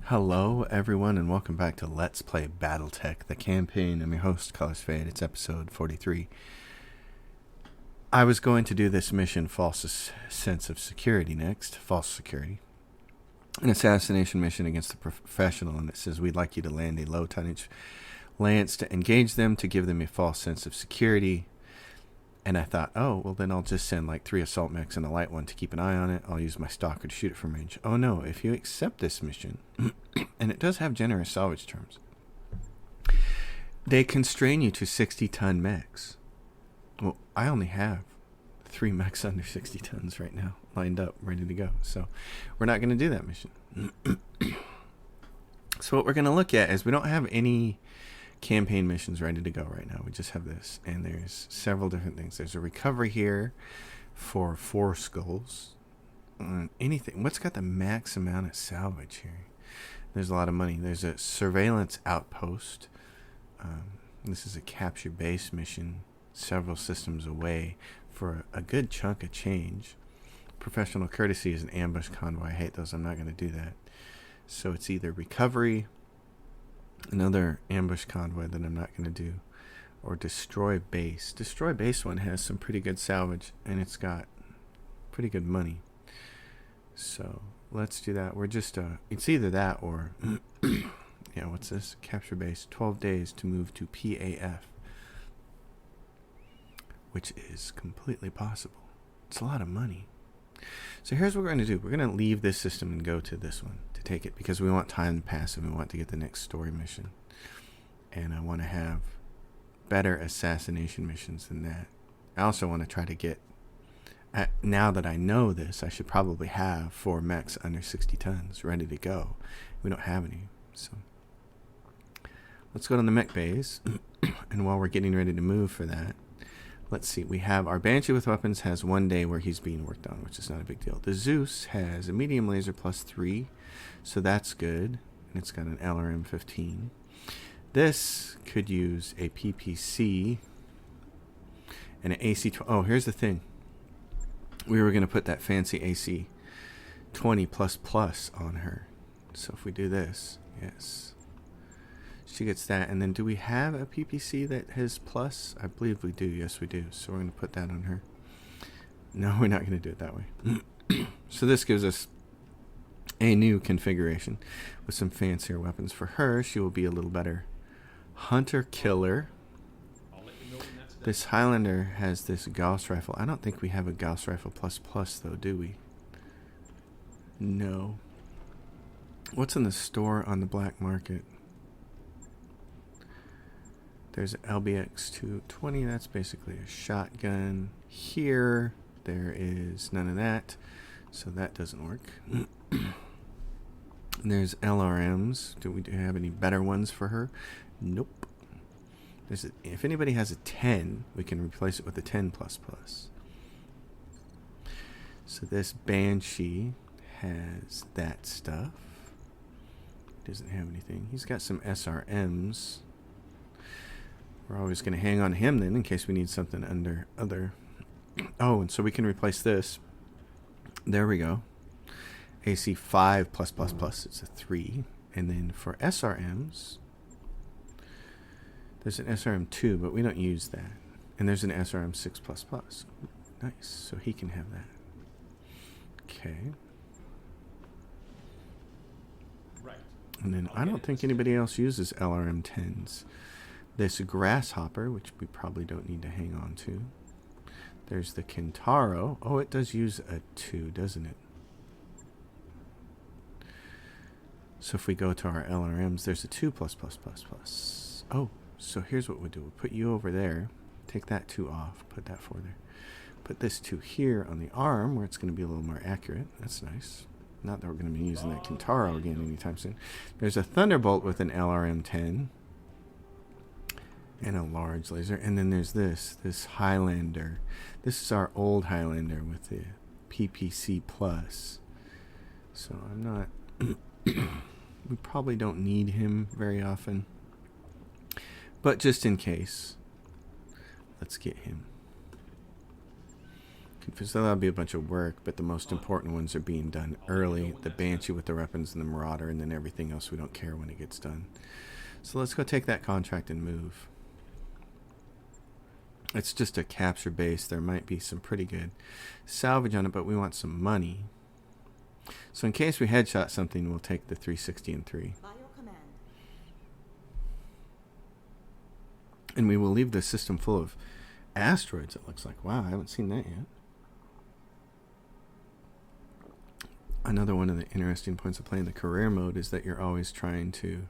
Hello, everyone, and welcome back to Let's Play Battletech, the campaign. I'm your host, Colors Fade. It's episode 43. I was going to do this mission, False Sense of Security, next. False Security. An assassination mission against the professional, and it says we'd like you to land a low-tonnage lance to engage them, to give them a false sense of security. And I thought, oh, well, then I'll just send like 3 assault mechs and a light one to keep an eye on it. I'll use my stalker to shoot it from range. Oh, no, if you accept this mission, and it does have generous salvage terms, they constrain you to 60-ton mechs. Well, I only have 3 mechs under 60 tons right now, lined up, ready to go. So we're not going to do that mission. So what we're going to look at is we don't have any campaign missions ready to go right now. We just have this, and there's several different things. There's a recovery here for 4 skulls. Anything. What's got the max amount of salvage here? There's a lot of money. There's a surveillance outpost. This is a capture base mission several systems away for a good chunk of change. Professional courtesy is an ambush convoy. I hate those. I'm not going to do that. So it's either recovery, another ambush convoy that I'm not going to do, or destroy base. Destroy base one has some pretty good salvage, and it's got pretty good money. So let's do that. We're just it's either that or yeah, what's this? Capture base. 12 days to move to PAF, which is completely possible. It's a lot of money. So here's what we're going to do. We're going to leave this system and go to this one to take it, because we want time to pass and we want to get the next story mission. And I want to have better assassination missions than that. I also want to try to get, now that I know this, I should probably have 4 mechs under 60 tons ready to go. We don't have any. So let's go to the mech bays. And while we're getting ready to move for that, let's see. We have our Banshee with weapons has 1 day where he's being worked on, which is not a big deal. The Zeus has a medium laser +3, so that's good. And it's got an LRM 15. This could use a PPC and an AC. Oh, here's the thing. We were going to put that fancy AC 20++ on her. So if we do this, yes. She gets that. And then do we have a PPC that has plus? I believe we do. Yes, we do. So we're going to put that on her. No, we're not going to do it that way. So this gives us a new configuration with some fancier weapons. For her, she will be a little better hunter killer. This Highlander has this Gauss rifle. I don't think we have a Gauss rifle ++ though, do we? No. What's in the store on the black market? There's an LBX 220. That's basically a shotgun. Here, there is none of that, so that doesn't work. There's LRMs. Do we have any better ones for her? Nope. If anybody has a 10, we can replace it with a 10++. So this Banshee has that stuff. Doesn't have anything. He's got some SRMs. We're always going to hang on him then in case we need something under other. Oh, and so we can replace this. There we go. AC 5+++. It's a 3. And then for SRMs, there's an SRM 2, but we don't use that. And there's an SRM 6++. Nice. So he can have that. Okay. Right. And then I don't think anybody else uses LRM 10s. This Grasshopper, which we probably don't need to hang on to. There's the Kintaro. Oh, it does use a 2, doesn't it? So if we go to our LRMs, there's a 2+++++. Oh, so here's what we'll do. We'll put you over there. Take that 2 off. Put that 4 there. Put this 2 here on the arm, where it's going to be a little more accurate. That's nice. Not that we're going to be using that Kintaro again anytime soon. There's a Thunderbolt with an LRM 10. And a large laser. And then there's this Highlander. This is our old Highlander with the PPC plus. So I'm not we probably don't need him very often, but just in case, let's get him. So that'll be a bunch of work, but the most important ones are being done early. The Banshee with the weapons and the Marauder, and then everything else we don't care when it gets done. So let's go take that contract and move. It's just a capture base. There might be some pretty good salvage on it, but we want some money. So in case we headshot something, we'll take the 360 and 3. And we will leave the system full of asteroids, it looks like. Wow, I haven't seen that yet. Another one of the interesting points of playing the career mode is that you're always trying to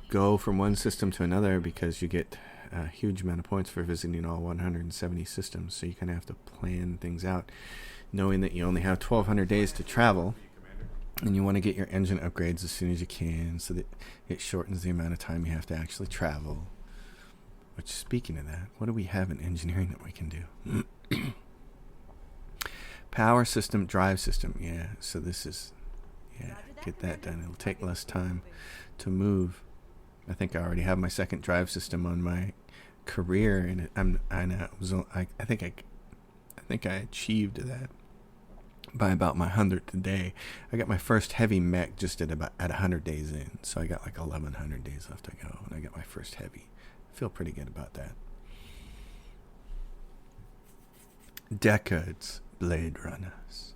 go from one system to another because you get a huge amount of points for visiting all 170 systems. So you kind of have to plan things out, knowing that you only have 1,200 days to travel, and you want to get your engine upgrades as soon as you can so that it shortens the amount of time you have to actually travel. Which, speaking of that, what do we have in engineering that we can do? Power system, drive system. Yeah, so this is, yeah, get that done. It'll take less time to move. I think I already have my second drive system on my career, and I think I achieved that by about my 100th day. I got my first heavy mech just at 100 days in, so I got like 1,100 days left to go, and I got my first heavy. I feel pretty good about that. Deckard's Blade Runners,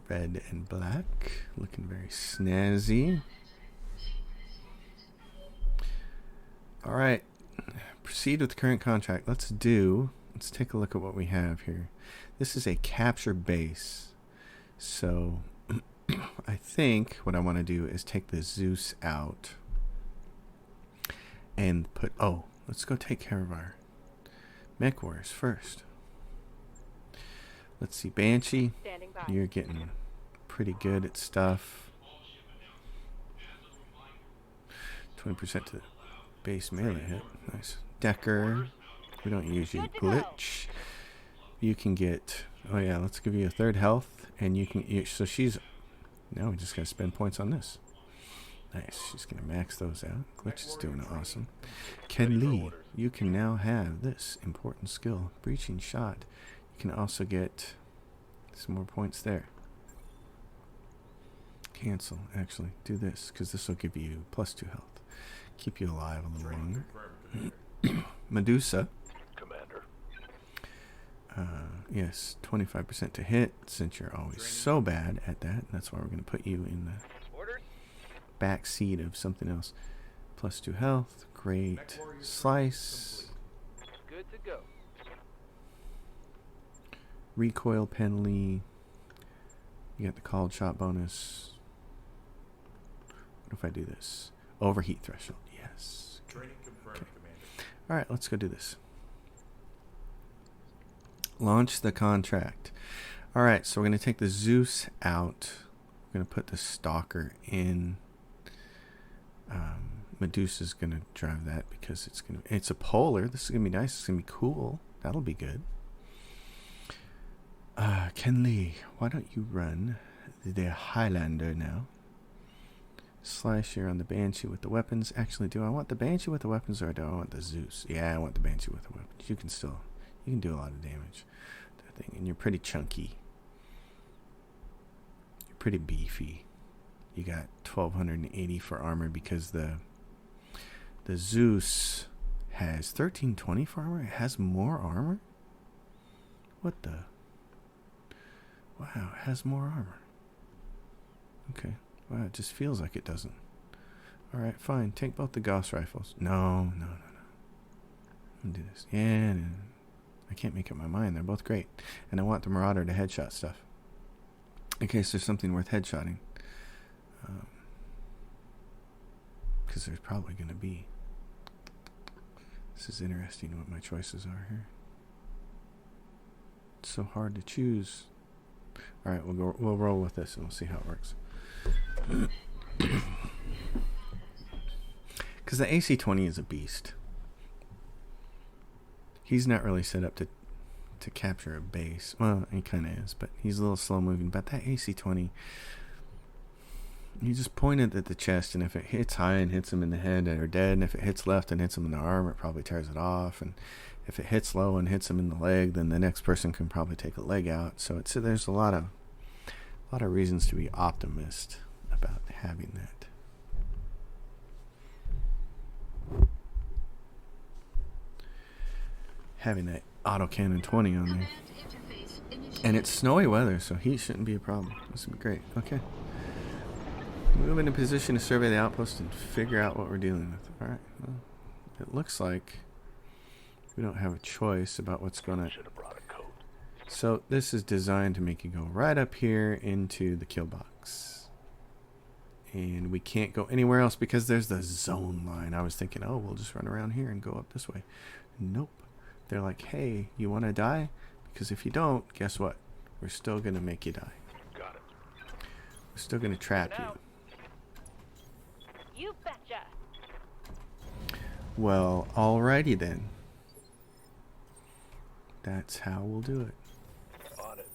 red and black, looking very snazzy. All right, proceed with the current contract. Let's take a look at what we have here. This is a capture base. So I think what I want to do is take the Zeus out and let's go take care of our mech wars first. Let's see, Banshee, you're getting pretty good at stuff. 20% to the base melee hit. Nice. Decker, we don't use you. Glitch, you can get, let's give you a third health, and you can, now we just gotta spend points on this. Nice, she's gonna max those out. Glitch is doing awesome. Ken Lee, you can now have this important skill, Breaching Shot. You can also get some more points there. Cancel, actually, do this, because this will give you +2 health. Keep you alive a little longer. Medusa. Commander. Yes, 25% to hit, since you're always so bad at that. That's why we're going to put you in the back seat of something else. +2 health, great. Slice. Good to go. Recoil penalty. You got the called shot bonus. What if I do this? Overheat threshold. Yes. Training confirmed, Okay. Commander. All right, let's go do this. Launch the contract. All right, so we're going to take the Zeus out. We're going to put the Stalker in. Medusa's going to drive that because it's a polar. This is going to be nice. It's going to be cool. That'll be good. Ken Lee, why don't you run the Highlander now? Slash here on the Banshee with the weapons. Actually, do I want the Banshee with the weapons or do I want the Zeus? Yeah, I want the Banshee with the weapons. You can do a lot of damage to that thing. And you're pretty chunky. You're pretty beefy. You got 1,280 for armor because the Zeus has 1,320 for armor. It has more armor? What the? Wow, it has more armor. Okay. Wow, it just feels like it doesn't. Alright, fine. Take both the Gauss rifles. No. Let me do this. Yeah, no. I can't make up my mind. They're both great. And I want the Marauder to headshot stuff. In case there's something worth headshotting. Because there's probably going to be. This is interesting what my choices are here. It's so hard to choose. Alright, we'll roll with this and we'll see how it works. Because the AC-20 is a beast. He's not really set up to capture a base. Well, he kind of is, but he's a little slow moving. But that AC-20, you just point it at the chest, and if it hits high and hits him in the head, they're dead. And if it hits left and hits him in the arm, it probably tears it off. And if it hits low and hits him in the leg, then the next person can probably take a leg out. So there's a lot of reasons to be optimist about having that. Having that autocannon 20 on there. And it's snowy weather, so heat shouldn't be a problem. This would be great. Okay. Move into position to survey the outpost and figure out what we're dealing with. Alright. Well, it looks like we don't have a choice about what's going to... So this is designed to make you go right up here into the kill box. And we can't go anywhere else because there's the zone line. I was thinking, oh, we'll just run around here and go up this way. Nope. They're like, hey, you want to die? Because if you don't, guess what? We're still going to make you die. Got it. We're still going to trap you. You betcha. Well, alrighty then. That's how we'll do it. On it.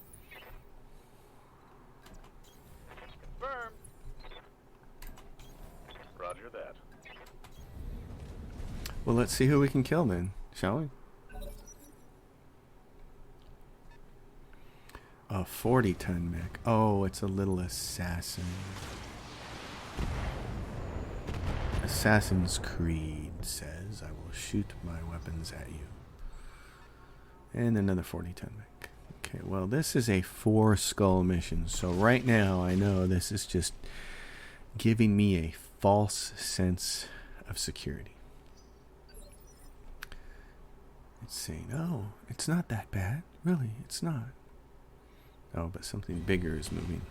Confirm. Roger that. Well, let's see who we can kill then, shall we? A 40-ton mech. Oh, it's a little assassin. Assassin's Creed says, I will shoot my weapons at you. And another 40-ton mech. Okay, well, this is a 4-skull mission. So right now, I know this is just giving me a false sense of security. It's saying, oh, it's not that bad. Really, it's not. Oh, but something bigger is moving.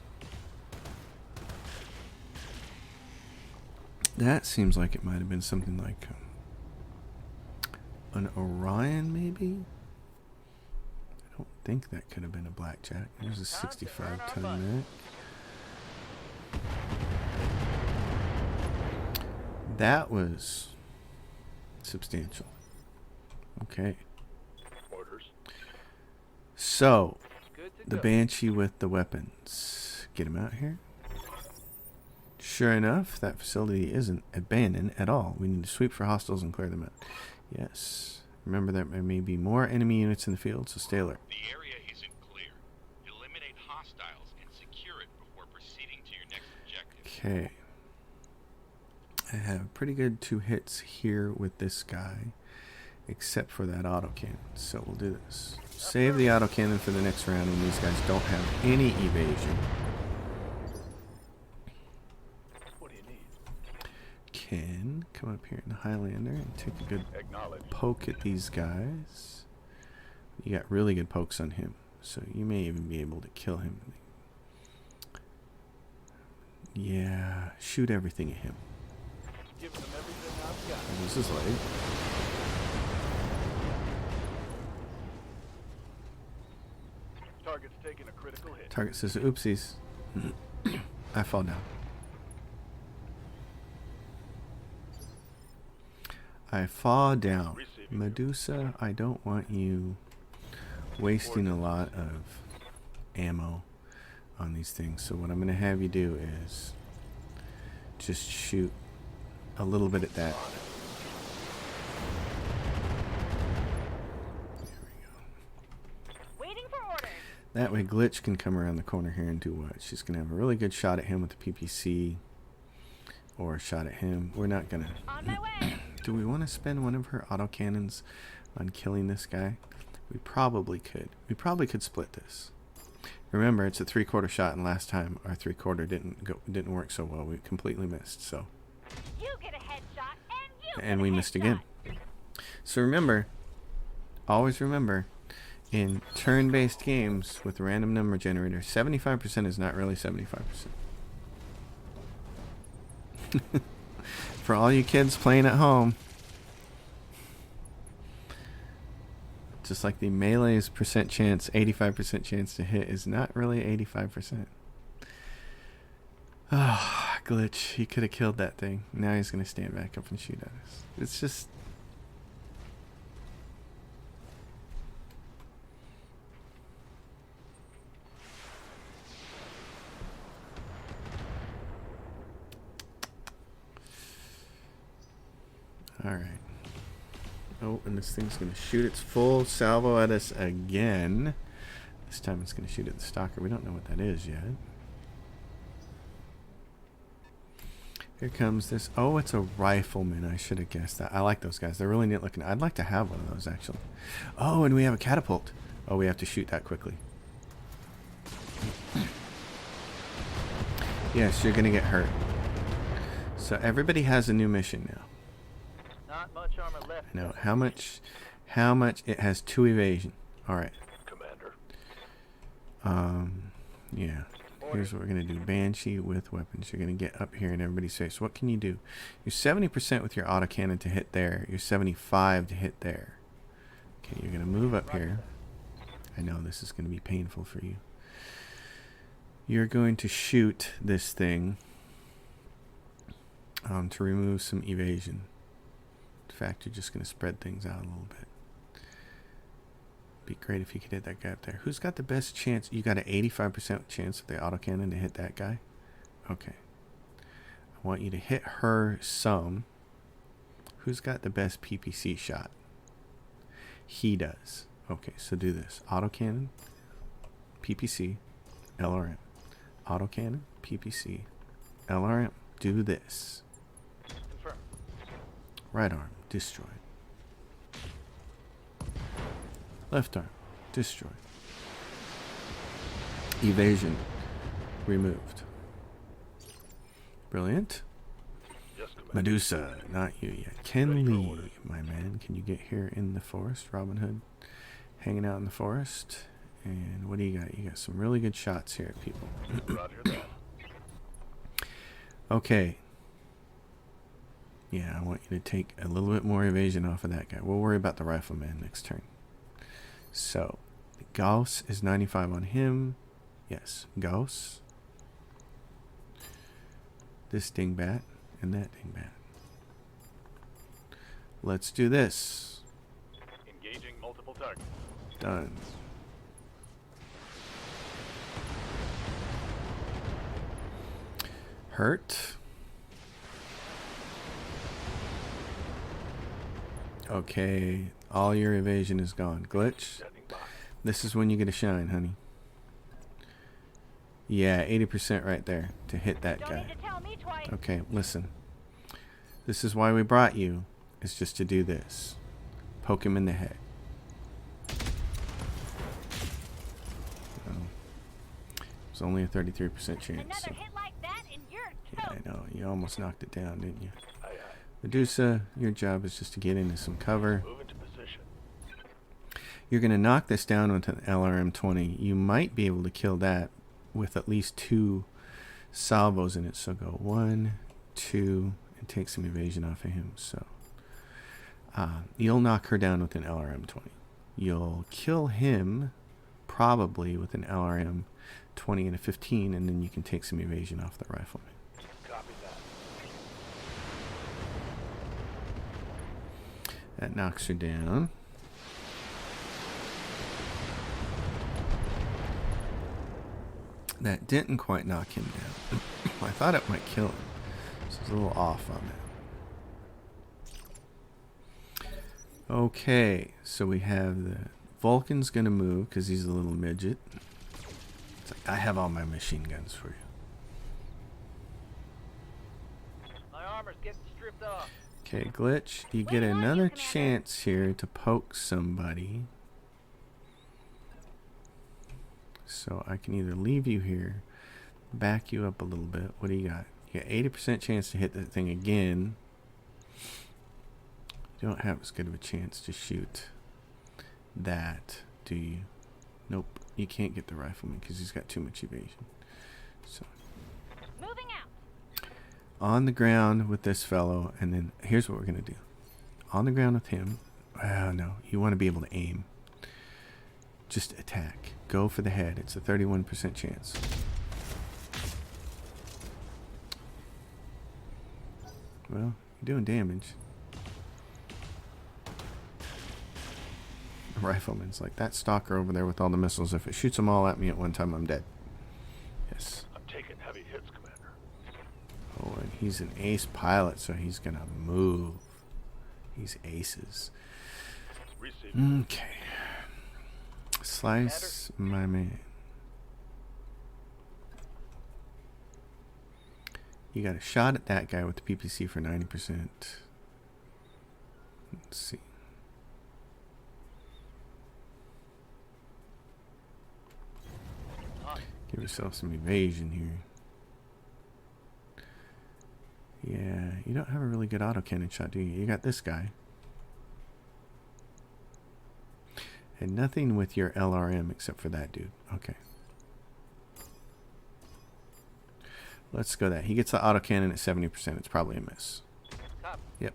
That seems like it might have been something like an Orion, maybe? I don't think that could have been a Blackjack. There's a 65-ton mech. That was substantial. Okay. Orders. So, Good to the go. Banshee with the weapons. Get him out here. Sure enough, that facility isn't abandoned at all. We need to sweep for hostiles and clear them out. Yes. Remember that there may be more enemy units in the field, so stay alert. The area isn't clear. Eliminate hostiles and secure it before proceeding to your next objective. Okay. I have pretty good 2 hits here with this guy, except for that autocannon. So we'll do this. Save the autocannon for the next round, and these guys don't have any evasion. What do you need? Can come up here in the Highlander and take a good Acknowledge. poke at these guys. You got really good pokes on him, so you may even be able to kill him. Yeah, shoot everything at him. Giving them everything I've got. This is leg. Target's taking a critical hit. Target says, oopsies. I fall down. I fall down. Receiving. Medusa, I don't want you wasting a lot of ammo on these things. So what I'm going to have you do is just shoot a little bit at that. There we go. Waiting for orders. That way Glitch can come around the corner here and do what? She's going to have a really good shot at him with the PPC. Or a shot at him. We're not going to... On my way. Do we want to spend one of her autocannons on killing this guy? We probably could. We probably could split this. Remember, it's a 3/4 shot, and last time our 3/4 didn't work so well. We completely missed. So, You get a headshot, and we missed again. So remember, always remember, in turn-based games with random number generator, 75% is not really 75%. For all you kids playing at home, just like the melee's percent chance, 85% chance to hit is not really 85%. Ah, Glitch, he could have killed that thing. Now he's going to stand back up and shoot at us. It's just... Alright. Oh, and this thing's going to shoot its full salvo at us again. This time it's going to shoot at the stalker. We don't know what that is yet. Here comes this. Oh, it's a rifleman. I should have guessed that. I like those guys. They're really neat looking. I'd like to have one of those, actually. Oh, and we have a catapult. Oh, we have to shoot that quickly. Yes, you're going to get hurt. So everybody has a new mission now. Not much armor left. I know. How much? It has 2 evasion. All right. Commander. Yeah. Here's what we're going to do. Banshee with weapons. You're going to get up here in everybody's face. What can you do? You're 70% with your autocannon to hit there. You're 75 to hit there. Okay, you're going to move up here. I know this is going to be painful for you. You're going to shoot this thing to remove some evasion. In fact, you're just going to spread things out a little bit. Be great if you could hit that guy up there. Who's got the best chance? You got an 85% chance of the autocannon to hit that guy? Okay. I want you to hit her some. Who's got the best PPC shot? He does. Okay, so do this. Autocannon, PPC, LRM. Autocannon, PPC, LRM. Do this. Confirm. Right arm, destroyed. Left arm, destroyed. Evasion, removed. Brilliant. Yes, Commander. Medusa, not you yet. Ken Lee, my man. Can you get here in the forest? Robin Hood, hanging out in the forest. And what do you got? You got some really good shots here at people. Roger that. Okay. Yeah, I want you to take a little bit more evasion off of that guy. We'll worry about the rifleman next turn. So, Gauss is 95 on him. Yes, Gauss. This dingbat and that dingbat. Let's do this. Engaging multiple targets. Done. Hurt. Okay, all your evasion is gone. Glitch. Standing by. This is when you get a shine, honey. Yeah, 80% right there to hit that Don't guy. need to tell me twice. Okay, listen. This is why we brought you, is just to do this. Poke him in the head. Oh. It's only a 33% chance. Another So. hit like that and you're Yeah, toast. I know. You almost knocked it down, didn't you? Aye, aye. Medusa, your job is just to get into some cover. Move into position. You're going to knock this down with an LRM-20. You might be able to kill that with at least 2 salvos in it. So go 1, 2, and take some evasion off of him. So you'll knock her down with an LRM-20. You'll kill him probably with an LRM-20 and a 15, and then you can take some evasion off the rifleman. Copy that. That knocks her down. That didn't quite knock him down. I thought it might kill him. So it's a little off on that. Okay, so we have the Vulcan's gonna move because he's a little midget. It's like, I have all my machine guns for you. My armor's getting stripped off. Okay, Glitch, you get Waiting on you, another Commander. chance here to poke somebody. So I can either leave you here, back you up a little bit. What do you got? You got 80% chance to hit that thing again. You don't have as good of a chance to shoot that, do you? Nope. You can't get the rifleman because he's got too much evasion. So Moving out. on the ground with this fellow, and then here's what we're gonna do. On the ground with him. No, you want to be able to aim. Just attack. Go for the head. It's a 31% chance. Well, you're doing damage. The rifleman's like, that stalker over there with all the missiles, if it shoots them all at me at one time, I'm dead. Yes. I'm taking heavy hits, Commander. Oh, and he's an ace pilot, so he's gonna move. He's aces. Receiving. Okay. Slice my man. You got a shot at that guy with the PPC for 90%. Let's see. Give yourself some evasion here. Yeah, you don't have a really good autocannon shot, do you? You got this guy. And nothing with your LRM except for that dude. Okay. Let's go that. He gets the autocannon at 70%. It's probably a miss. Yep.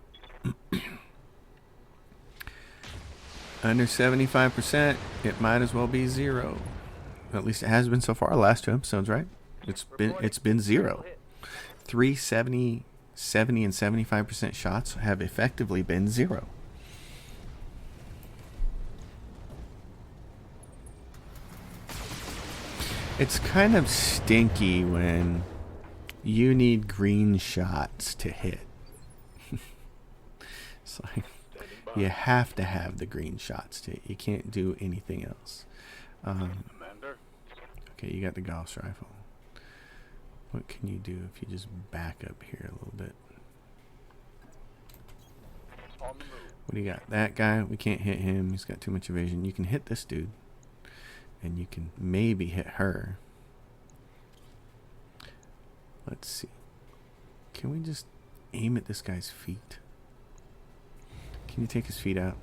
Under 75%, it might as well be 0. At least it has been so far. Last 2 episodes, right? It's been 0. 370, 70, and 75% shots have effectively been 0. It's kind of stinky when you need green shots to hit. It's like you have to have the green shots to hit. You can't do anything else. Commander. Okay, you got the Gauss rifle. What can you do if you just back up here a little bit? On the move. What do you got? That guy, we can't hit him. He's got too much evasion. You can hit this dude. And you can maybe hit her. Let's see. Can we just aim at this guy's feet? Can you take his feet out?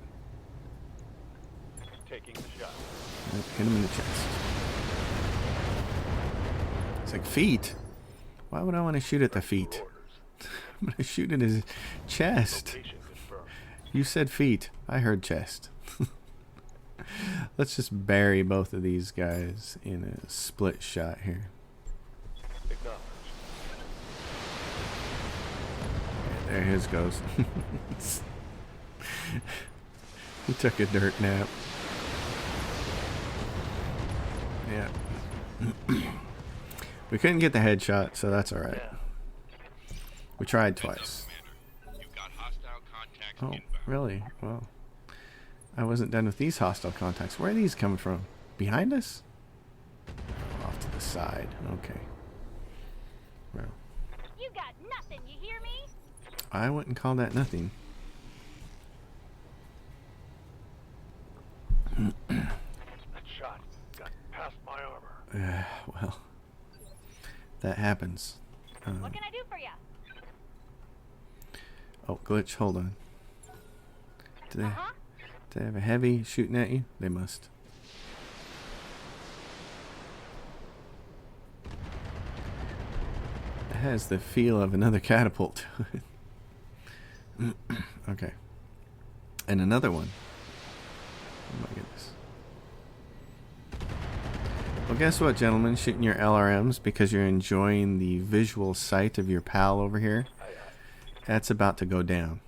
Taking the shot. Nope, hit him in the chest. It's like, feet? Why would I want to shoot at the feet? I'm going to shoot at his chest. Location confirmed. You said feet. I heard chest. Let's just bury both of these guys in a split shot here. Acknowledged. There his goes. He took a dirt nap. Yeah. We couldn't get the headshot, so that's alright. Yeah. We tried Heads up, twice. Commander. You've got hostile contacts Oh, inbound. really? Well, I wasn't done with these hostile contacts. Where are these coming from? Behind us? Off to the side. Okay. Well, You got nothing, you hear me? I wouldn't call that nothing. That shot got past my armor. Well, that happens. What can I do for you? Oh, glitch. Hold on. Do they Uh-huh. have a heavy shooting at you? They must. It has the feel of another catapult to it. Okay. And another one. Oh my goodness. Well, guess what, gentlemen? Shooting your LRMs because you're enjoying the visual sight of your pal over here. That's about to go down.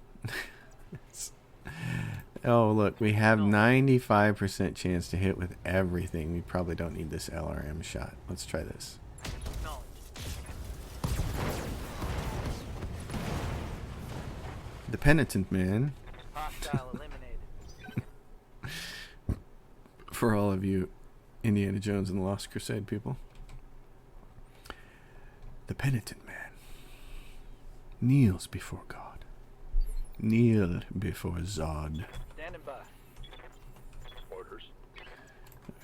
Oh, look, we have 95% chance to hit with everything. We probably don't need this LRM shot. Let's try this. The Penitent Man. Hostile eliminated. For all of you Indiana Jones and the Lost Crusade people. The Penitent Man kneels before God. Kneel before Zod. Standing by. Orders.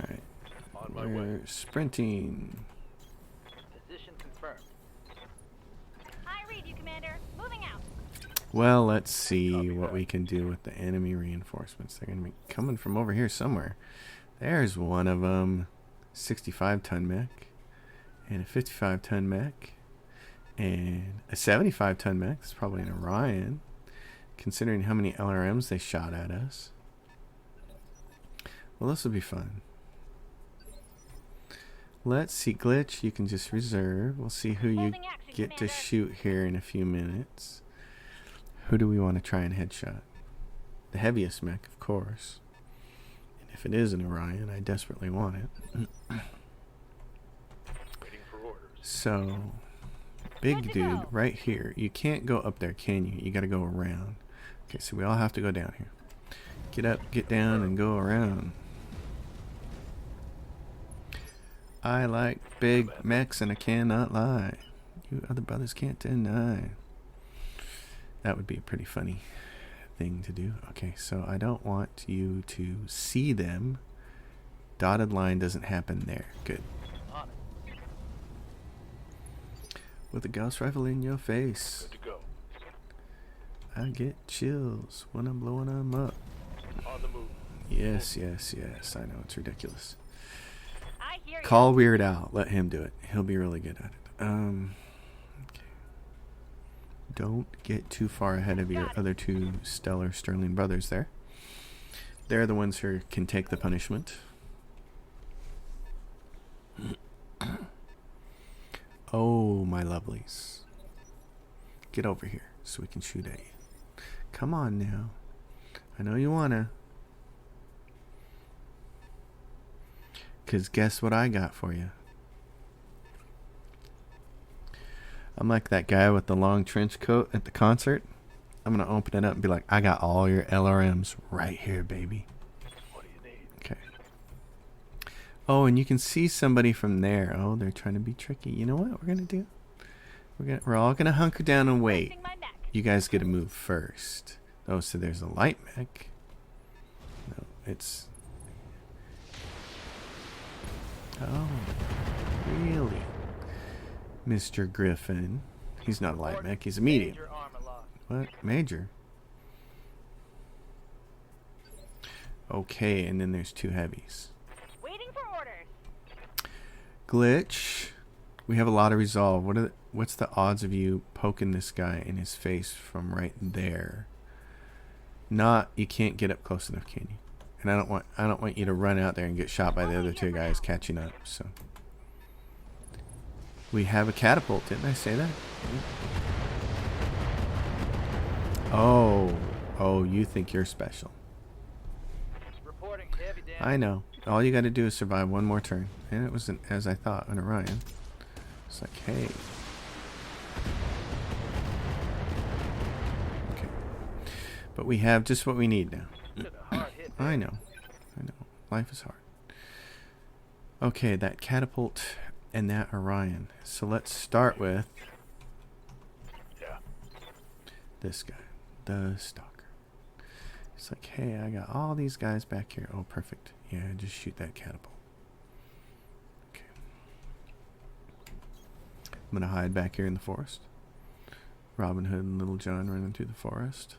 Alright. On my way. We're sprinting. Position confirmed. I read you, Commander. Moving out. Well, let's see Copy what that. we can do with the enemy reinforcements. They're going to be coming from over here somewhere. There's one of them. 65-ton mech. And a 55-ton mech. And a 75-ton mech. It's probably an Orion. Considering how many LRMs they shot at us. Well, this will be fun. Let's see, Glitch. You can just reserve. We'll see who you Holding action, get to Commander. shoot here in a few minutes. Who do we want to try and headshot? The heaviest mech, of course. And if it is an Orion, I desperately want it. Waiting for orders. So, Good big to dude, go. right here. You can't go up there, can you? You got to go around. Okay, so we all have to go down here. Get up, get down, and go around. I like big mechs and I cannot lie. You other brothers can't deny. That would be a pretty funny thing to do. Okay, so I don't want you to see them. Dotted line doesn't happen there. Good. With a gauss rifle in your face, Good to go. I get chills when I'm blowing them up. On the move. Yes, yes, yes. I know, it's ridiculous. I hear you. Call Weird Al. Let him do it. He'll be really good at it. Okay. Don't get too far ahead of your other two stellar Sterling brothers there. They're the ones who can take the punishment. Oh, my lovelies. Get over here so we can shoot at you. Come on now. I know you wanna. 'Cause guess what I got for you? I'm like that guy with the long trench coat at the concert. I'm gonna open it up and be like, I got all your LRMs right here, baby. What do you need? Okay. Oh, and you can see somebody from there. Oh, they're trying to be tricky. You know what we're gonna do? We're all gonna hunker down and wait. Resting my neck. You guys get to move first. Oh, so there's a light mech. No, it's... Oh, really? Mr. Griffin. He's not a light mech, he's a medium. Major armor lock. What? Major? Okay, and then there's two heavies. Waiting for orders. Glitch. We have a lot of resolve. What's the odds of you poking this guy in his face from right there? You can't get up close enough, can you? And I don't want you to run out there and get shot by the other two guys catching up. So we have a catapult, didn't I say that? Oh, you think you're special. Reporting heavy damage. I know. All you got to do is survive one more turn. And it wasn't as I thought on Orion. It's like, hey. Okay. But we have just what we need now. Took a hard hit. I know. Life is hard. Okay, that catapult and that Orion. So let's start with Yeah. this guy, the stalker. It's like, hey, I got all these guys back here. Oh, perfect. Yeah, just shoot that catapult. Okay. I'm going to hide back here in the forest. Robin Hood and Little John running through the forest.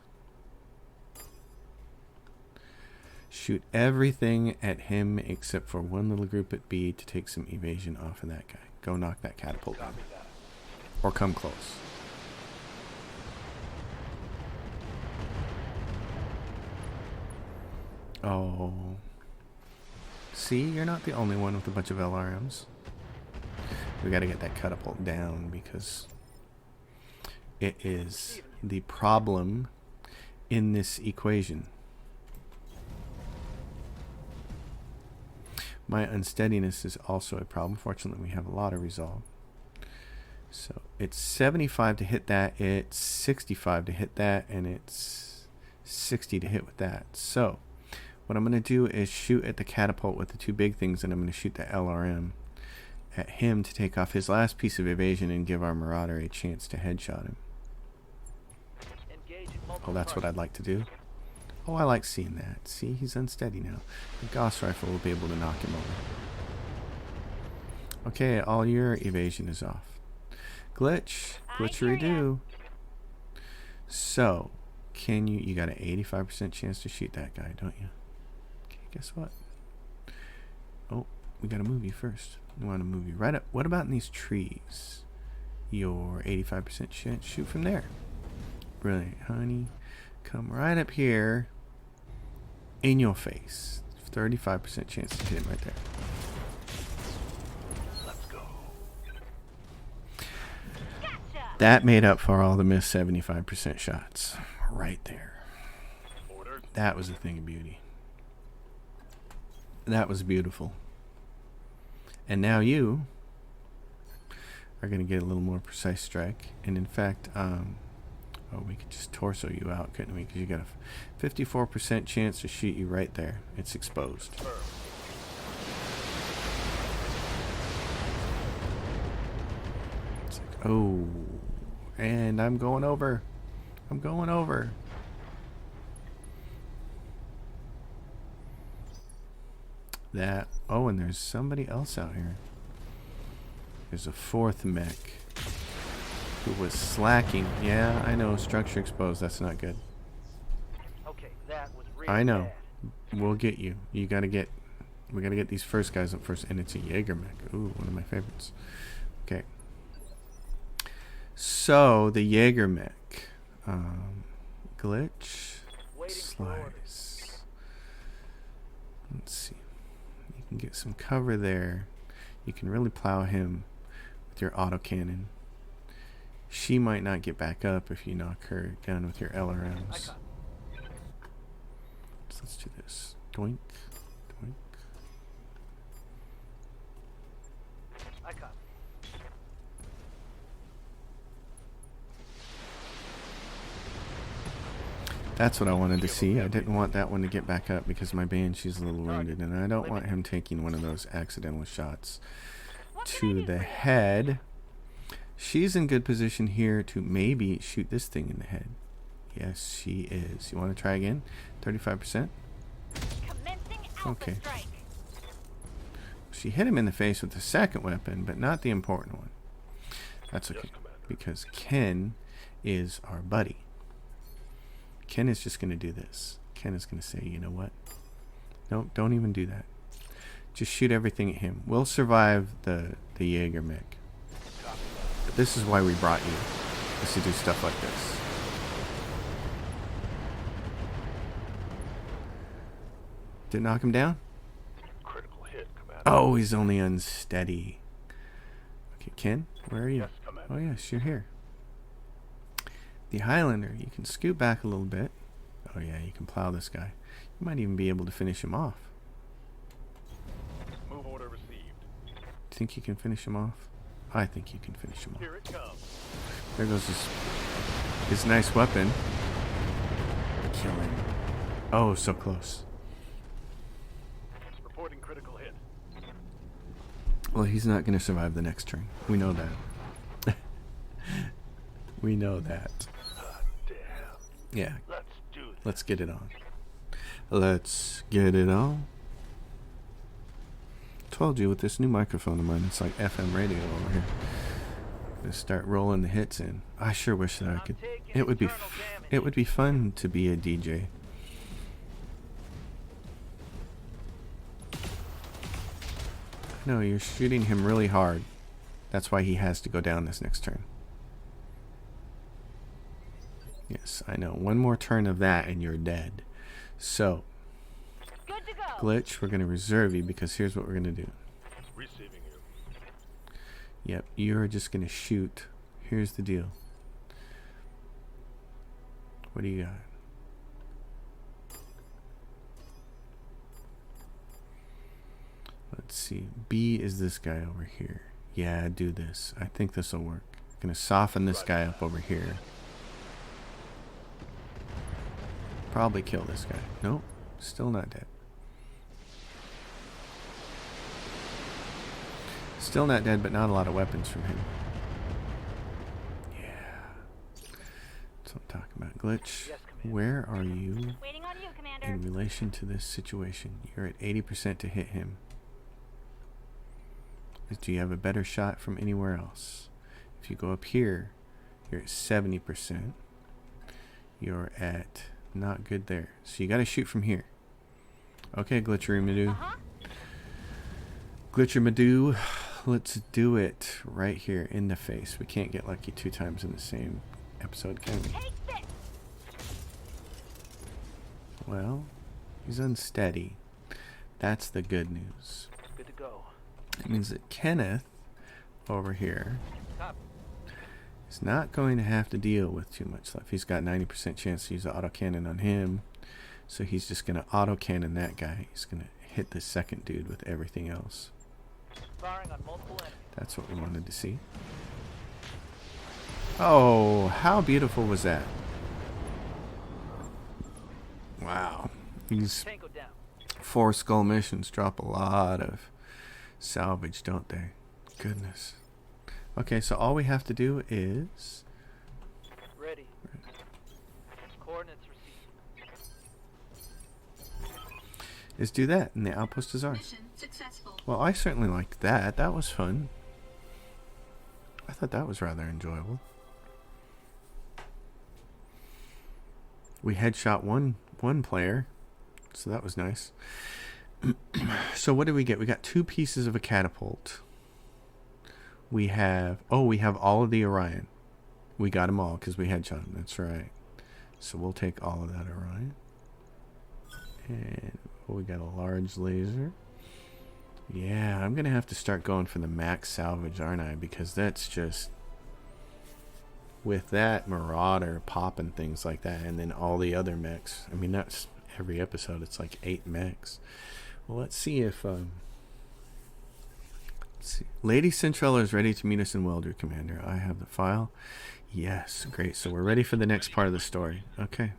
Shoot everything at him except for one little group at B to take some evasion off of that guy. Go knock that catapult down. Copy that. Or come close. Oh. See, you're not the only one with a bunch of LRMs. We gotta get that catapult down because it is the problem in this equation. My unsteadiness is also a problem. Fortunately, we have a lot of resolve. So it's 75 to hit that, it's 65 to hit that, and it's 60 to hit with that. So what I'm going to do is shoot at the catapult with the two big things, and I'm going to shoot the LRM at him to take off his last piece of evasion and give our Marauder a chance to headshot him. Engaging multiple Oh, that's what targets. I'd like to do. Oh, I like seeing that. See, he's unsteady now. The Gauss rifle will be able to knock him over. Okay, all your evasion is off. Glitch. Glitchery-do. So, can you got an 85% chance to shoot that guy, don't you? Okay, guess what? Oh, we gotta move you first. We want to move you right up. What about in these trees? Your 85% chance. Shoot from there. Brilliant, honey. Come right up here. In your face. 35% chance to hit him right there. Let's go. Gotcha. That made up for all the missed 75% shots. Right there. Order. That was a thing of beauty. That was beautiful. And now you are going to get a little more precise strike. And in fact, Oh, we could just torso you out, couldn't we? Because you got a 54% chance to shoot you right there. It's exposed. It's like, oh, and I'm going over. I'm going over. That. Oh, and there's somebody else out here. There's a fourth mech who was slacking. Yeah, I know. Structure exposed. That's not good. Okay, that was really I know. bad. We'll get you. You gotta get. We gotta get these first guys up first, and it's a Jaeger mech. Ooh, one of my favorites. Okay. So the Jaeger mech, glitch, slice. Let's see. You can get some cover there. You can really plow him with your autocannon. She might not get back up if you knock her down with your LRMs. So let's do this. Doink, doink. I caught. That's what I wanted to see. I didn't want that one to get back up because my Banshee's a little wounded, and I don't want him taking one of those accidental shots to the head. She's in good position here to maybe shoot this thing in the head. Yes, she is. You want to try again? 35%? Okay. She hit him in the face with the second weapon, but not the important one. That's okay, because Ken is our buddy. Ken is just going to do this. Ken is going to say, you know what? No, don't even do that. Just shoot everything at him. We'll survive the Jaeger mech. But this is why we brought you, is to do stuff like this. Did it knock him down? Critical hit, Commander. Oh, he's only unsteady. Okay, Ken, where are you? Yes, Commander. Oh, yes, you're here. The Highlander, you can scoot back a little bit. Oh, yeah, you can plow this guy. You might even be able to finish him off. Move order received. Think you can finish him off? I think you can finish him off. Here it comes. There goes his nice weapon. Kill him. Oh, so close. Reporting critical hit. Well, he's not going to survive the next turn. We know that. We know that. Damn. Yeah, Let's do this. let's get it on. Let's get it on. Told you with this new microphone of mine, it's like FM radio over here. Gonna start rolling the hits in. I sure wish that I could. It would be fun to be a DJ. No, you're shooting him really hard. That's why he has to go down this next turn. Yes, I know. One more turn of that and you're dead. So, Good to go. Glitch, we're going to reserve you because here's what we're going to do. Receiving you. Yep, you're just going to shoot. Here's the deal. What do you got? Let's see. B is this guy over here. Yeah, do this. I think this will work. Gonna soften this guy up over here. Probably kill this guy. Nope, still not dead. Still not dead, but not a lot of weapons from him. Yeah. That's what I'm talking about. Glitch, where are you Waiting on you, Commander. in relation to this situation? You're at 80% to hit him. Do you have a better shot from anywhere else? If you go up here, you're at 70%. You're at not good there. So you got to shoot from here. Okay, Glitchery Madoo. Glitcher Madoo, let's do it right here in the face. We can't get lucky 2 times in the same episode, can we? Take this. Well, he's unsteady. That's the good news. Good to go. It means that Kenneth over here Copy. is not going to have to deal with too much stuff. He's got 90% chance to use the autocannon on him. So he's just going to autocannon that guy. He's going to hit the second dude with everything else. Firing on multiple enemies. That's what we wanted to see. Oh, how beautiful was that? These Tango down. 4 skull missions drop a lot of salvage, don't they? Goodness. Okay, so all we have to do is... Ready. Coordinates received. do that, and the outpost is ours. Mission successful. Well, I certainly liked that. That was fun. I thought that was rather enjoyable. We headshot one player, so that was nice. So what did we get? We got 2 pieces of a catapult. We have all of the Orion. We got them all because we headshot them. That's right. So we'll take all of that Orion. And we got a large laser. Yeah, I'm going to have to start going for the max salvage, aren't I? Because that's just... with that Marauder popping things like that, and then all the other mechs. I mean, that's every episode. It's like 8 mechs. Well, let's see if... let's see. Lady Centrella is ready to meet us in Welder, Commander. I have the file. Yes, great. So we're ready for the next part of the story. Okay.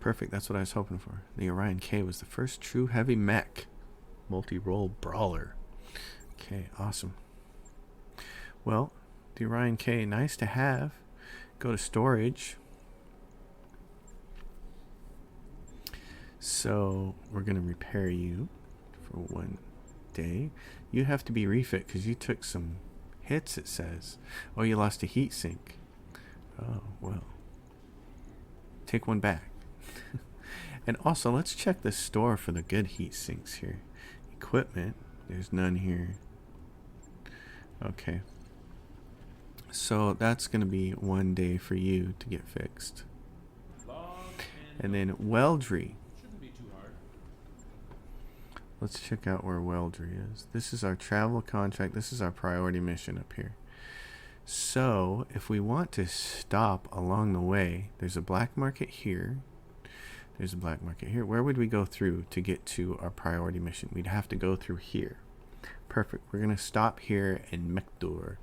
Perfect. That's what I was hoping for. The Orion K was the first true heavy mech. Multi-role brawler. Okay, awesome. Well, the Orion K, nice to have. Go to storage. So we're going to repair you for 1 day. You have to be refit because you took some hits, it says. Oh, you lost a heat sink. Oh, well. Take 1 back. And also, let's check the store for the good heat sinks here. Equipment. There's none here. Okay. So that's going to be 1 day for you to get fixed. And then Weldry. Shouldn't be too hard. Let's check out where Weldry is. This is our travel contract. This is our priority mission up here. So if we want to stop along the way, there's a black market here. There's a black market here. Where would we go through to get to our priority mission? We'd have to go through here. Perfect. We're going to stop here in Mekdur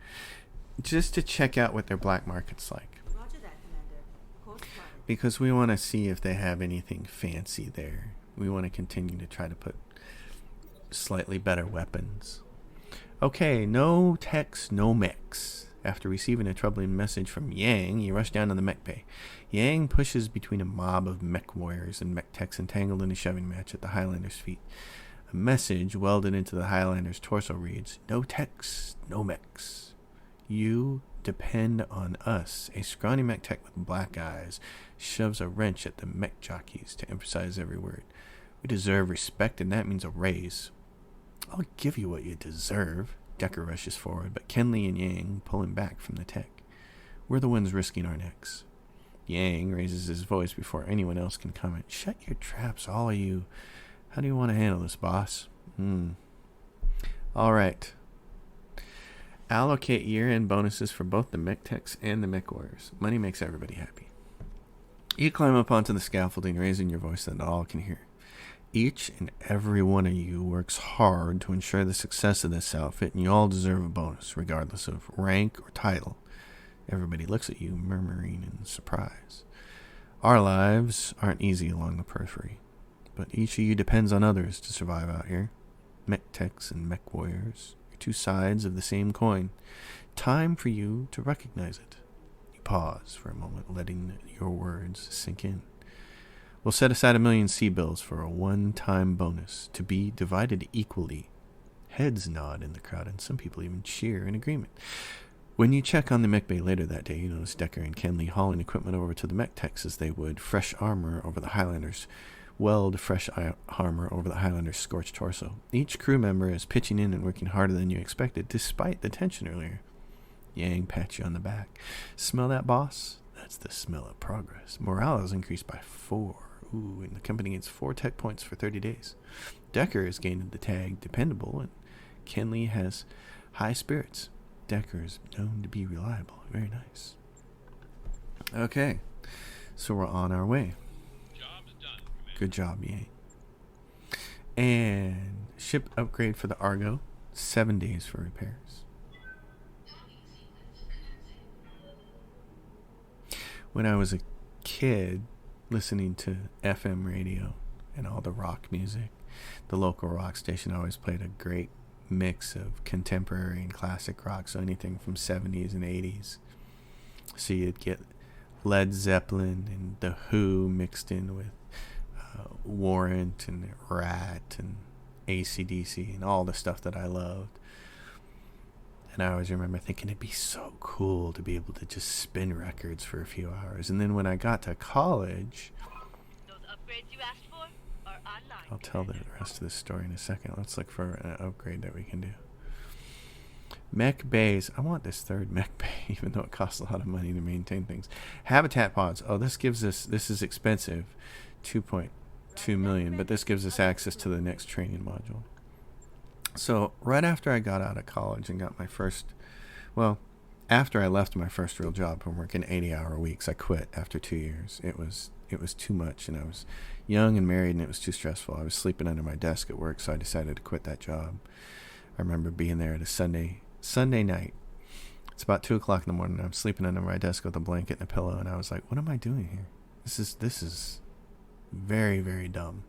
just to check out what their black market's like. Roger that, Commander. Course plotted. Because we want to see if they have anything fancy there. We want to continue to try to put slightly better weapons. Okay, no techs, no mechs. After receiving a troubling message from Yang, you rush down to the mech bay. Yang pushes between a mob of mech warriors and mech techs entangled in a shoving match at the Highlander's feet. A message welded into the Highlander's torso reads, "No techs, no mechs. You depend on us." A scrawny mech tech with black eyes shoves a wrench at the mech jockeys to emphasize every word. "We deserve respect, and that means a raise." "I'll give you what you deserve." Decker rushes forward, but Kenley and Yang pull him back from the tech. "We're the ones risking our necks." Yang raises his voice before anyone else can comment. "Shut your traps, all of you. How do you want to handle this, boss?" All right. Allocate year-end bonuses for both the mech techs and the mech warriors. Money makes everybody happy. You climb up onto the scaffolding, raising your voice so that all can hear. Each and every one of you works hard to ensure the success of this outfit, and you all deserve a bonus, regardless of rank or title. Everybody looks at you, murmuring in surprise. Our lives aren't easy along the periphery, but each of you depends on others to survive out here. Mech techs and mech warriors are 2 sides of the same coin. Time for you to recognize it. You pause for a moment, letting your words sink in. We'll set aside 1 million C-bills for a one-time bonus to be divided equally. Heads nod in the crowd, and some people even cheer in agreement. When you check on the mech bay later that day, you notice Decker and Kenley hauling equipment over to the mech techs as they would fresh armor over the Highlanders, weld fresh armor over the Highlander's scorched torso. Each crew member is pitching in and working harder than you expected, despite the tension earlier. Yang pats you on the back. "Smell that, boss? That's the smell of progress. Morale has increased by 4. Ooh, and the company gets 4 tech points for 30 days. Decker has gained the tag dependable, and Kenley has high spirits. Decker is known to be reliable. Very nice. Okay, so we're on our way. Job's done, Commander. Good job, Yang. And ship upgrade for the Argo. 7 days for repairs. When I was a kid, listening to FM radio and all the rock music. The local rock station always played a great mix of contemporary and classic rock, so anything from 70s and 80s. So you'd get Led Zeppelin and The Who mixed in with Warrant and Rat and AC/DC and all the stuff that I loved. And I always remember thinking it'd be so cool to be able to just spin records for a few hours. And then when I got to college, Those upgrades you asked for are online. I'll tell the rest of the story in a second. Let's look for an upgrade that we can do. Mech bays. I want this third mech bay, even though it costs a lot of money to maintain things. Habitat pods. Oh, this is expensive. 2.2 million, but this gives us access to the next training module. So right after I got out of college and got my first, after I left my first real job from working 80-hour weeks, I quit after 2 years. It was too much, and I was young and married, and it was too stressful. I was sleeping under my desk at work, so I decided to quit that job. I remember being there at a Sunday night. It's about 2 o'clock in the morning. I'm sleeping under my desk with a blanket and a pillow, and I was like, what am I doing here? This is very, very dumb.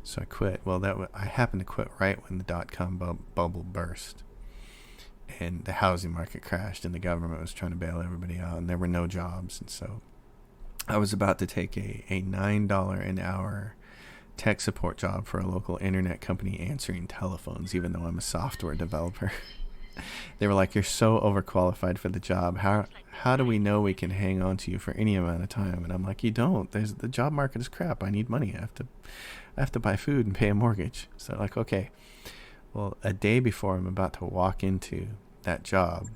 So I quit. Well, I happened to quit right when the dot-com bubble burst, and the housing market crashed, and the government was trying to bail everybody out, and there were no jobs. And so I was about to take a $9 an hour tech support job for a local internet company answering telephones, even though I'm a software developer. They were like, you're so overqualified for the job. How do we know we can hang on to you for any amount of time? And I'm like, you don't. The job market is crap. I need money. I have to buy food and pay a mortgage. So like, okay. Well, a day before I'm about to walk into that job,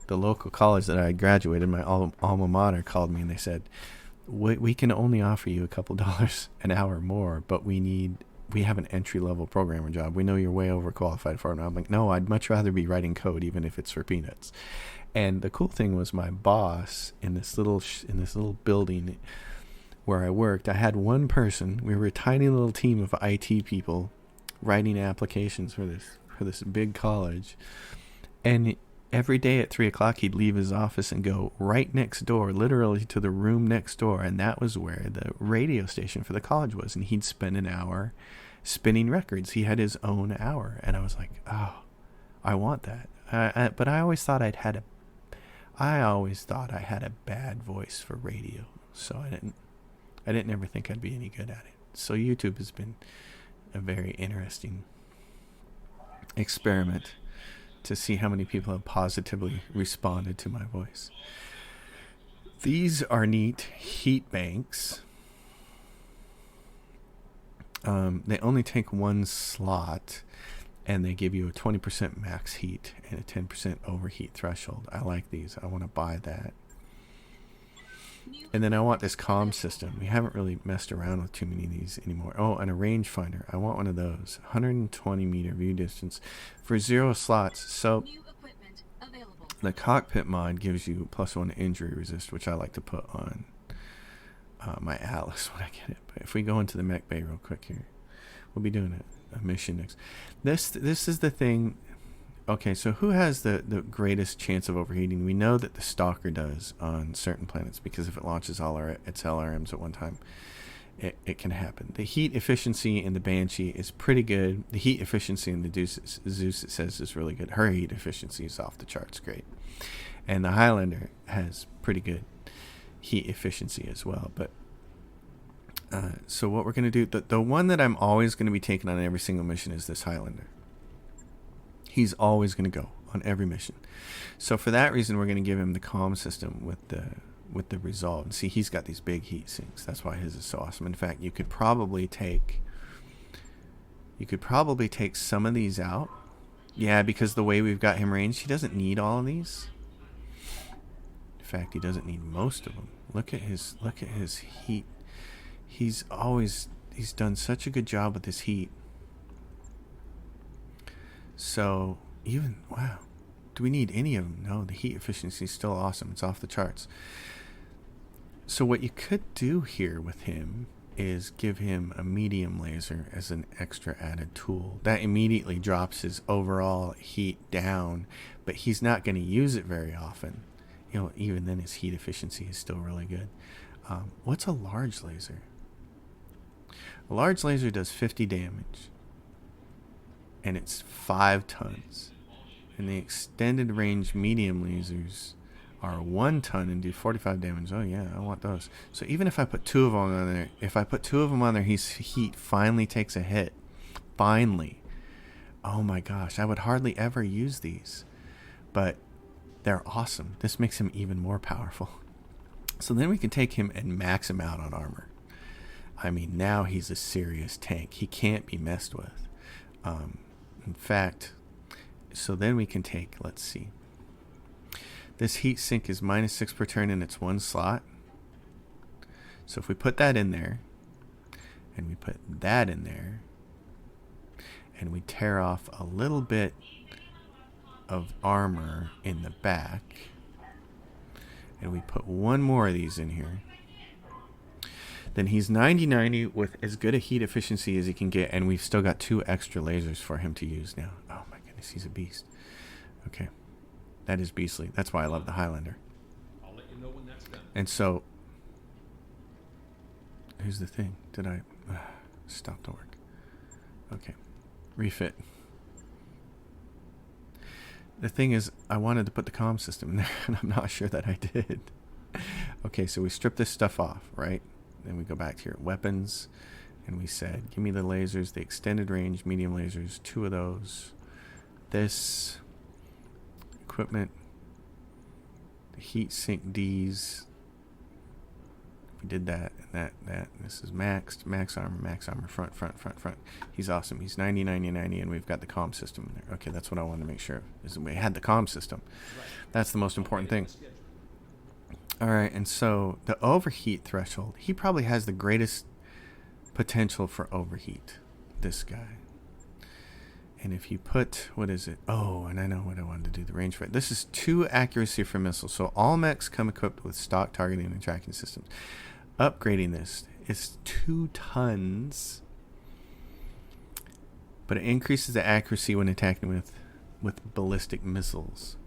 the local college that I graduated, my alma mater, called me and they said, we can only offer you a couple dollars an hour more, but we have an entry-level programmer job. We know you're way overqualified for it. And I'm like, no, I'd much rather be writing code, even if it's for peanuts. And the cool thing was my boss in this little building where I worked, I had one person. We were a tiny little team of IT people writing applications for this big college. And every day at 3 o'clock, he'd leave his office and go right next door, literally to the room next door. And that was where the radio station for the college was. And he'd spend an hour spinning records. He had his own hour. And I was like, oh, I want that. But I always thought I had a bad voice for radio. So I didn't ever think I'd be any good at it. So YouTube has been a very interesting experiment to see how many people have positively responded to my voice. These are neat heat banks. They only take one slot, and they give you a 20% max heat and a 10% overheat threshold. I like these. I want to buy that. And then I want this comm system. We haven't really messed around with too many of these anymore. Oh, and a rangefinder. I want one of those. 120 meter view distance for 0 slots. So the cockpit mod gives you +1 injury resist, which I like to put on my Atlas when I get it. But if we go into the mech bay real quick here, we'll be doing a mission next. This is the thing. Okay, so who has the greatest chance of overheating? We know that the Stalker does on certain planets, because if it launches all its LRMs at one time, it can happen. The heat efficiency in the Banshee is pretty good. The heat efficiency in the Zeus, it says, is really good. Her heat efficiency is off the charts great. And the Highlander has pretty good heat efficiency as well. But so what we're going to do, the one that I'm always going to be taking on every single mission is this Highlander. He's always going to go on every mission. So for that reason, we're going to give him the comm system with the resolve. And see, he's got these big heat sinks. That's why his is so awesome. In fact, you could probably take some of these out. Yeah, because the way we've got him ranged, he doesn't need all of these. In fact, he doesn't need most of them. Look at his heat. He's done such a good job with his heat. So, wow. Do we need any of them? No, the heat efficiency is still awesome. It's off the charts. So what you could do here with him is give him a medium laser as an extra added tool. That immediately drops his overall heat down, but he's not going to use it very often. Even then his heat efficiency is still really good. What's a large laser? A large laser does 50 damage. And it's 5 tons. And the extended range medium lasers are 1 ton and do 45 damage. Oh yeah, I want those. So even if I put 2 of them on there, his heat finally takes a hit. Finally. Oh my gosh, I would hardly ever use these. But they're awesome. This makes him even more powerful. So then we can take him and max him out on armor. I mean, now he's a serious tank. He can't be messed with. In fact, so then we can take, let's see. This heat sink is -6 per turn and it's 1 slot. So if we put that in there, and we put that in there, and we tear off a little bit of armor in the back, and we put 1 more of these in here, then he's 90-90 with as good a heat efficiency as he can get, and we've still got 2 extra lasers for him to use now. Oh my goodness, he's a beast. Okay, that is beastly. That's why I love the Highlander. I'll let you know when that's done. And so, here's the thing. Did I stop to work? Okay, refit. The thing is, I wanted to put the comm system in there, and I'm not sure that I did. Okay, so we strip this stuff off, right? Then we go back to your weapons, and we said, give me the lasers, the extended range medium lasers, 2 of those. This equipment, the heat sink Ds. We did that, and that. This is max armor, front. He's awesome. He's 90, and we've got the comm system in there. Okay, that's what I wanted to make sure of, is that we had the comm system. That's the most important thing. Alright, and so the overheat threshold, he probably has the greatest potential for overheat, this guy. And if you put, what is it? Oh, and I know what I wanted to do, the range for it. This is 2 accuracy for missiles. So all mechs come equipped with stock targeting and tracking systems. Upgrading this is 2 tons, but it increases the accuracy when attacking with ballistic missiles.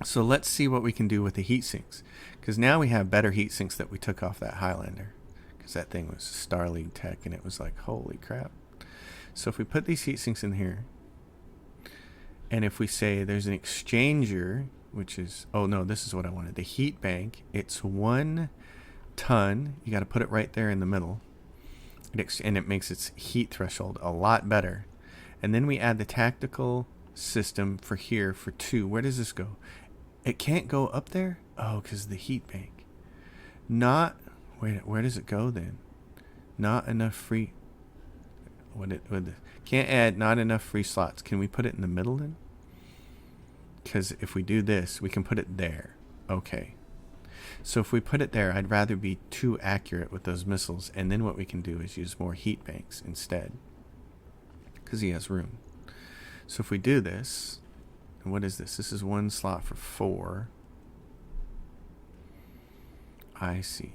So let's see what we can do with the heat sinks, because now we have better heat sinks that we took off that Highlander, because that thing was Star League tech, and it was like, holy crap. So if we put these heat sinks in here, and if we say there's an exchanger, which is, oh no, this is what I wanted, the heat bank, it's 1 ton. You got to put it right there in the middle, and it makes its heat threshold a lot better. And then we add the tactical system for here for 2. Where does this go? It can't go up there? Oh, because the heat bank. Not, wait, where does it go then? Not enough free, can't add not enough free slots. Can we put it in the middle then? Because if we do this, we can put it there. Okay. So if we put it there, I'd rather be too accurate with those missiles, and then what we can do is use more heat banks instead, because he has room. So if we do this, and what is this? This is 1 slot for 4. I see.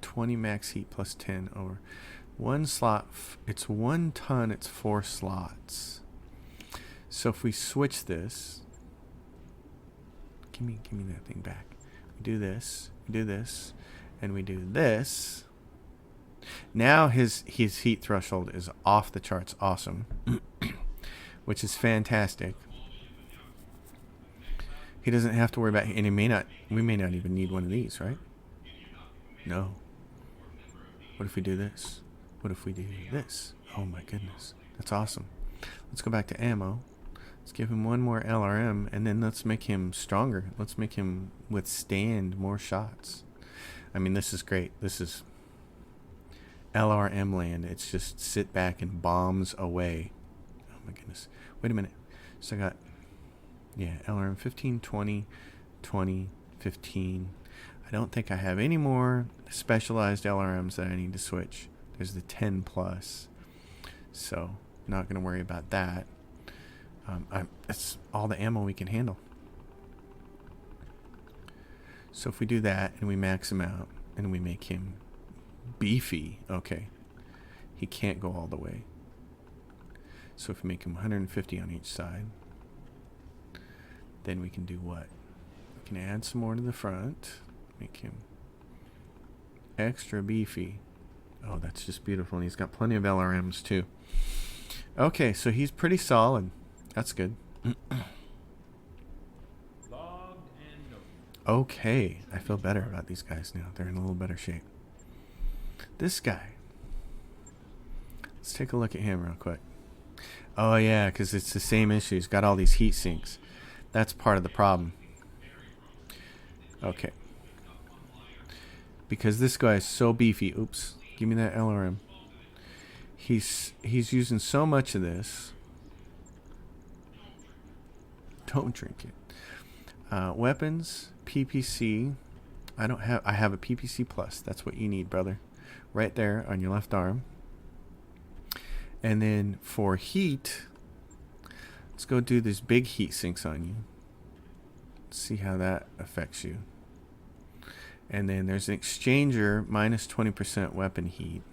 20 max heat plus 10 over 1 slot. It's 1 ton. It's 4 slots. So if we switch this, give me that thing back. We do this, and we do this. Now his heat threshold is off the charts awesome, which is fantastic. He doesn't have to worry about, and we may not even need one of these, right? No. What if we do this? What if we do this? Oh my goodness. That's awesome. Let's go back to ammo. Let's give him 1 more LRM, and then let's make him stronger. Let's make him withstand more shots. I mean, this is great. This is LRM land. It's just sit back and bombs away. Oh my goodness. Wait a minute. So I got, yeah, LRM 15, 20, 20, 15. I don't think I have any more specialized LRMs that I need to switch. There's the 10 plus. So, not going to worry about that. That's all the ammo we can handle. So if we do that and we max him out and we make him beefy, okay, he can't go all the way. So if we make him 150 on each side, then we can do what? We can add some more to the front, make him Extra beefy. Oh, that's just beautiful. And he's got plenty of LRMs too. Okay, so he's pretty solid. That's good. Logged and noted. Okay, I feel better about these guys now. They're in a little better shape. This guy. Let's take a look at him real quick. Oh yeah, because it's the same issue. He's got all these heat sinks. That's part of the problem. Okay. Because this guy is so beefy. Oops. Give me that LRM. He's using so much of this. Don't drink it. Weapons, PPC. I have a PPC plus. That's what you need, brother. Right there on your left arm. And then for heat, let's go do these big heat sinks on you. See how that affects you. And then there's an exchanger minus 20% weapon heat.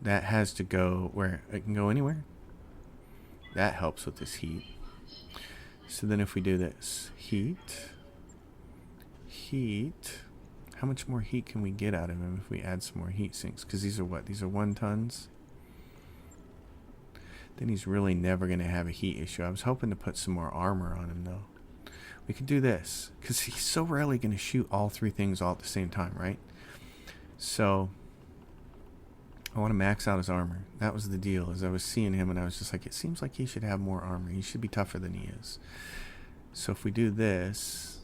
That has to go where it can go anywhere. That helps with this heat. So then if we do this, heat. How much more heat can we get out of him if we add some more heat sinks? Because these are what? These are 1 tons. Then he's really never going to have a heat issue. I was hoping to put some more armor on him though. We could do this, because he's so rarely going to shoot all 3 things all at the same time, right? So, I want to max out his armor. That was the deal, as I was seeing him, and I was just like, it seems like he should have more armor. He should be tougher than he is. So if we do this,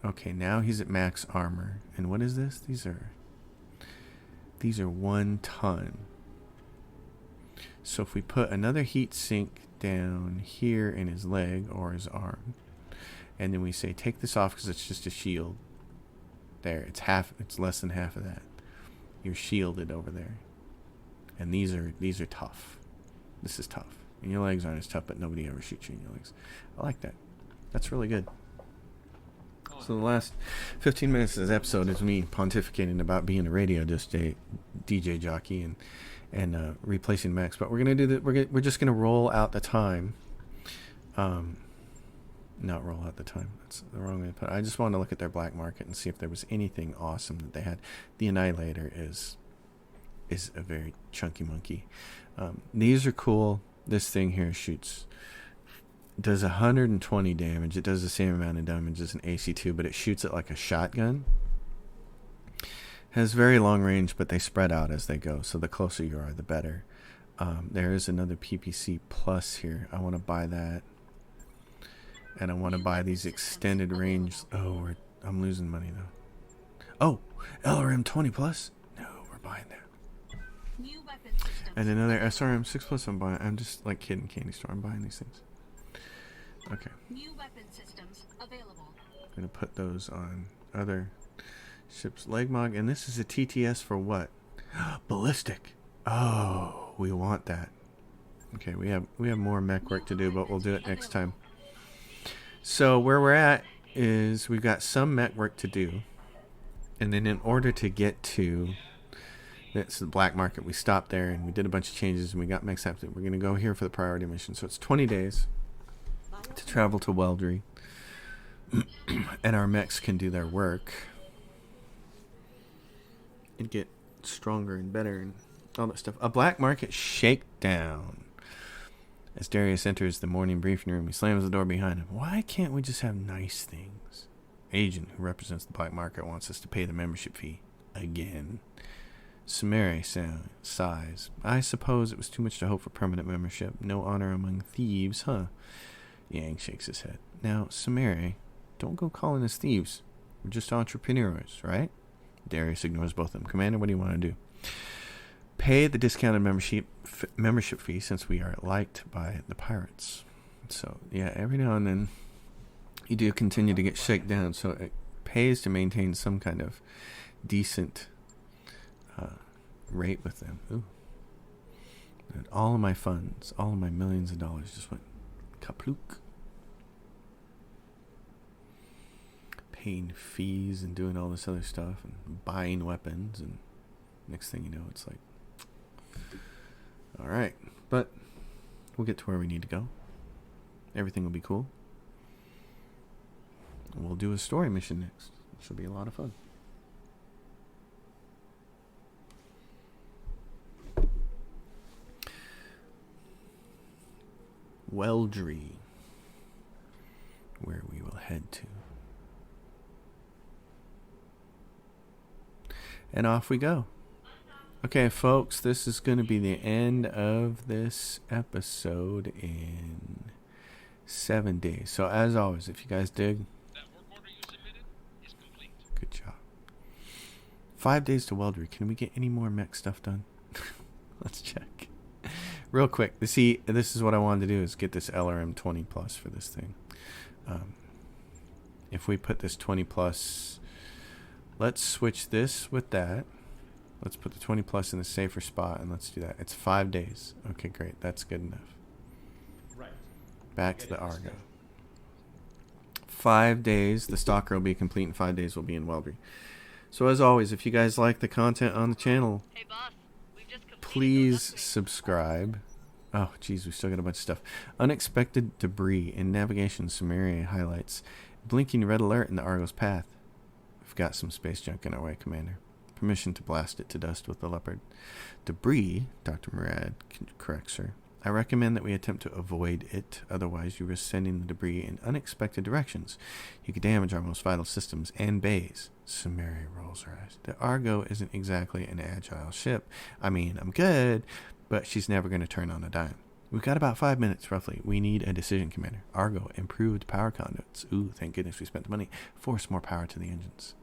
okay, now he's at max armor. And what is this? These are 1 ton. So if we put another heat sink down here in his leg or his arm, and then we say take this off because it's just a shield. There, it's less than half of that. You're shielded over there. And these are tough. This is tough. And your legs aren't as tough, but nobody ever shoots you in your legs. I like that. That's really good. So the last 15 minutes of this episode is me pontificating about being a radio DJ jockey and replacing mechs. But we're gonna do that. We're just gonna roll out the time. Not roll out the time. That's the wrong way to put it. I just wanted to look at their black market and see if there was anything awesome that they had. The Annihilator is a very chunky monkey. These are cool. This thing here does 120 damage. It does the same amount of damage as an AC2, but it shoots it like a shotgun. Has very long range, but they spread out as they go. So the closer you are, the better. There is another PPC plus here. I want to buy that. And I want to buy these extended range. Oh, I'm losing money though. Oh, LRM 20 plus? No, we're buying that. New weapon systems. And another SRM 6 plus I'm buying. I'm just like kidding candy store. I'm buying these things. Okay. New weapon systems available. I'm going to put those on other ships. Legmog. And this is a TTS for what? Ballistic. Oh, we want that. Okay, we have more mech work to do, but we'll do it next time. So where we're at is we've got some mech work to do, and then in order to get to that's the black market, we stopped there and we did a bunch of changes and we got mechs after. We're going to go here for the priority mission. So it's 20 days to travel to Weldry, and our mechs can do their work and get stronger and better and all that stuff. A black market shakedown. As Darius enters the morning briefing room, he slams the door behind him. Why can't we just have nice things? Agent, who represents the black market, wants us to pay the membership fee. Again. Samare sighs. I suppose it was too much to hope for permanent membership. No honor among thieves, huh? Yang shakes his head. Now, Samare, don't go calling us thieves. We're just entrepreneurs, right? Darius ignores both of them. Commander, what do you want to do? Pay the discounted membership fee since we are liked by the pirates. So, yeah, every now and then you do continue to get shaken down, so it pays to maintain some kind of decent rate with them. Ooh. And all of my funds, all of my millions of dollars just went kaplook. Paying fees and doing all this other stuff and buying weapons, and next thing you know, it's like, all right, but we'll get to where we need to go. Everything will be cool. And we'll do a story mission next, which will be a lot of fun. Weldry, where we will head to. And off we go. Okay, folks, this is going to be the end of this episode in 7 days. So, as always, if you guys dig, That work order you submitted is complete. good job. 5 days to Weldry. Can we get any more mech stuff done? Let's check. Real quick. See, this is what I wanted to do, is get this LRM 20 plus for this thing. If we put this 20 plus, let's switch this with that. Let's put the 20 plus in the safer spot, and let's do that. It's 5 days. Okay, great. That's good enough. Right. Back to the Argo. 5 days. The Stalker will be complete in 5 days. We'll be in Weldry. So as always, if you guys like the content on the channel, Hey boss, we've just completed please those upgrades. subscribe. Oh, geez, we still got a bunch of stuff. Unexpected debris in navigation summary highlights. Blinking red alert in the Argo's path. We've got some space junk in our way, Commander. Permission to blast it to dust with the Leopard. Debris, Dr. Murad corrects her. I recommend that we attempt to avoid it, otherwise you risk sending the debris in unexpected directions. You could damage our most vital systems and bays. Sumeri rolls her eyes. The Argo isn't exactly an agile ship. I mean, I'm good, but she's never going to turn on a dime. We've got about 5 minutes, roughly. We need a decision, Commander. Argo, improved power conduits. Ooh, thank goodness we spent the money. Force more power to the engines.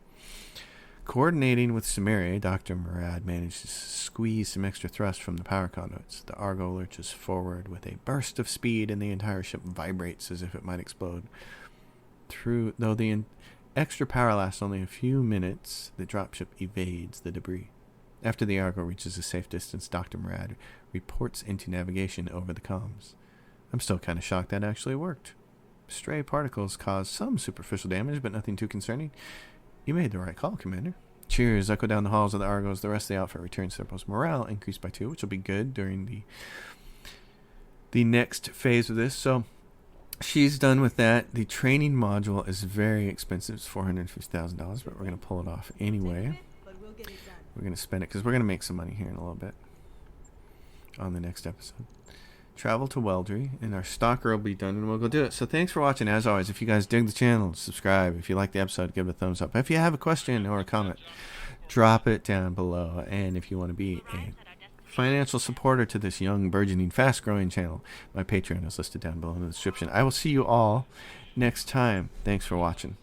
Coordinating with Sumeri, Dr. Murad manages to squeeze some extra thrust from the power conduits. The Argo lurches forward with a burst of speed, and the entire ship vibrates as if it might explode. Though the extra power lasts only a few minutes, the dropship evades the debris. After the Argo reaches a safe distance, Dr. Murad reports into navigation over the comms. I'm still kind of shocked that actually worked. Stray particles cause some superficial damage, but nothing too concerning. You made the right call, Commander. Cheers echo down the halls of the Argos. The rest of the outfit returns to their post. Morale increased by 2, which will be good during the next phase of this. So she's done with that. The training module is very expensive. It's $450,000, but we're going to pull it off anyway. We're going to spend it because we're going to make some money here in a little bit on the next episode. Travel to Weldry, and our Stalker will be done, and we'll go do it. So thanks for watching. As always, if you guys dig the channel, subscribe. If you like the episode, give it a thumbs up. If you have a question or a comment, drop it down below. And if you want to be a financial supporter to this young, burgeoning, fast-growing channel, my Patreon is listed down below in the description. I will see you all next time. Thanks for watching.